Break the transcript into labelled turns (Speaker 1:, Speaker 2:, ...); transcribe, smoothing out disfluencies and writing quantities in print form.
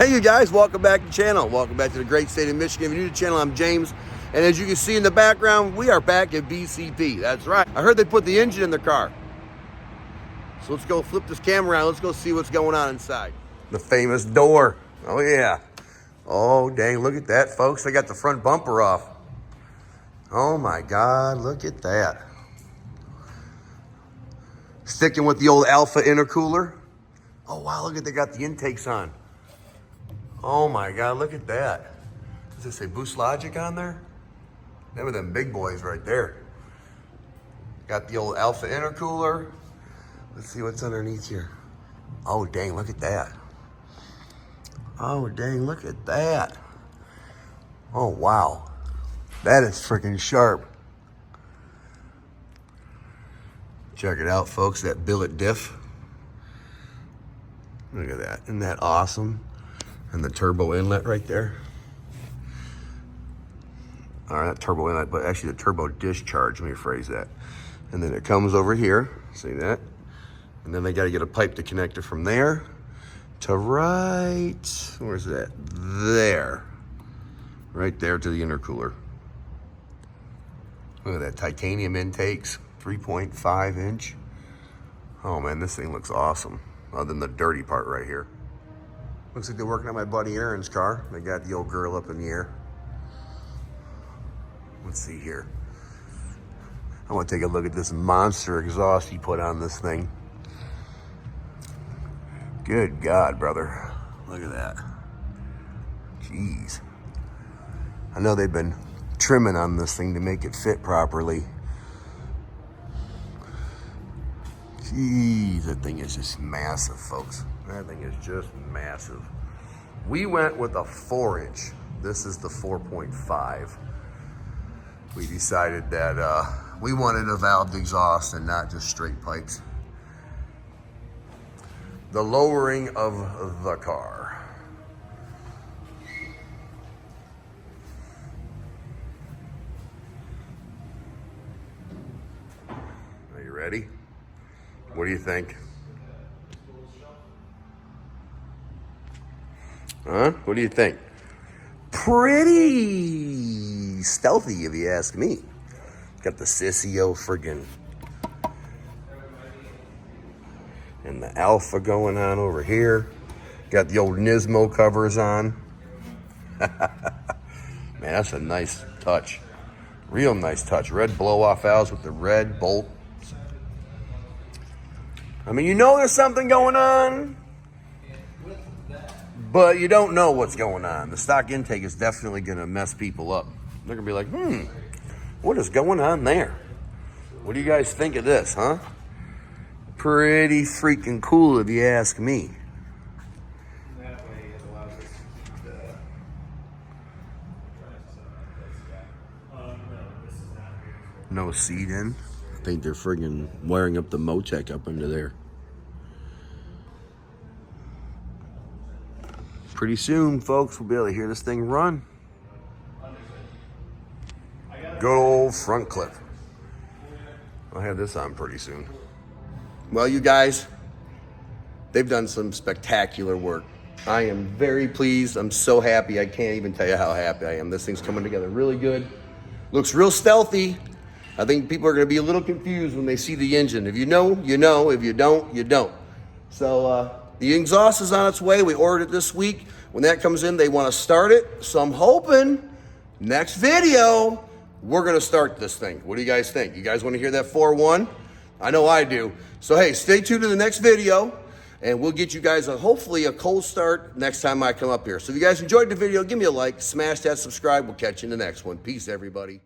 Speaker 1: Hey you guys, welcome back to the channel. Welcome back to the great state of Michigan. If you're new to the channel, I'm James. And as you can see in the background, we are back at BCP. That's right. I heard they put the engine in the car. So let's go flip this camera around. Let's go see what's going on inside. The famous door. Oh yeah. Oh dang, look at that folks. They got the front bumper off. Oh my God, look at that. Sticking with the old Alpha intercooler. Oh wow, look at, they got the intakes on. Oh my God, look at that. Does it say Boost Logic on there? Them are them big boys right there. Got the old Alpha intercooler. Let's see what's underneath here. Oh dang, look at that. Oh dang, look at that. Oh wow. That is freaking sharp. Check it out, folks, that billet diff. Look at that, isn't that awesome? And the turbo inlet right there. Or not turbo inlet, but actually the turbo discharge, let me rephrase that. And then it comes over here, see that? And then they gotta get a pipe to connect it from there to right, where's that? There. Right there to the intercooler. Look at that, titanium intakes, 3.5 inch. Oh man, this thing looks awesome. Other than the dirty part right here. Looks like they're working on my buddy Aaron's car. They got the old girl up in the air. Let's see here. I want to take a look at this monster exhaust he put on this thing. Good God, brother. Look at that. Jeez. I know they've been trimming on this thing to make it fit properly. Jeez, that thing is just massive, folks. That thing is just massive. We went with a 4-inch. This is the 4.5. We decided that we wanted a valved exhaust and not just straight pipes. The lowering of the car. Are you ready? What do you think? Huh? What do you think? Pretty stealthy, if you ask me. Got the Sissio friggin' and the Alpha going on over here. Got the old Nismo covers on. Man, that's a nice touch. Real nice touch. Red blow-off valves with the red bolt. I mean, you know there's something going on, but you don't know what's going on. The stock intake is definitely going to mess people up. They're going to be like, what is going on there? What do you guys think of this, huh? Pretty freaking cool if you ask me. No seat in. I think they're friggin' wiring up the Motec up into there. Pretty soon, folks, we'll be able to hear this thing run. Good old front clip. I'll have this on pretty soon. Well, you guys, they've done some spectacular work. I am very pleased. I'm so happy. I can't even tell you how happy I am. This thing's coming together really good. Looks real stealthy. I think people are going to be a little confused when they see the engine. If you know, you know. If you don't, you don't. So the exhaust is on its way. We ordered it this week. When that comes in, they want to start it. So I'm hoping next video, we're going to start this thing. What do you guys think? You guys want to hear that 4.1? I know I do. So hey, stay tuned to the next video, and we'll get you guys hopefully a cold start next time I come up here. So if you guys enjoyed the video, give me a like, smash that subscribe. We'll catch you in the next one. Peace, everybody.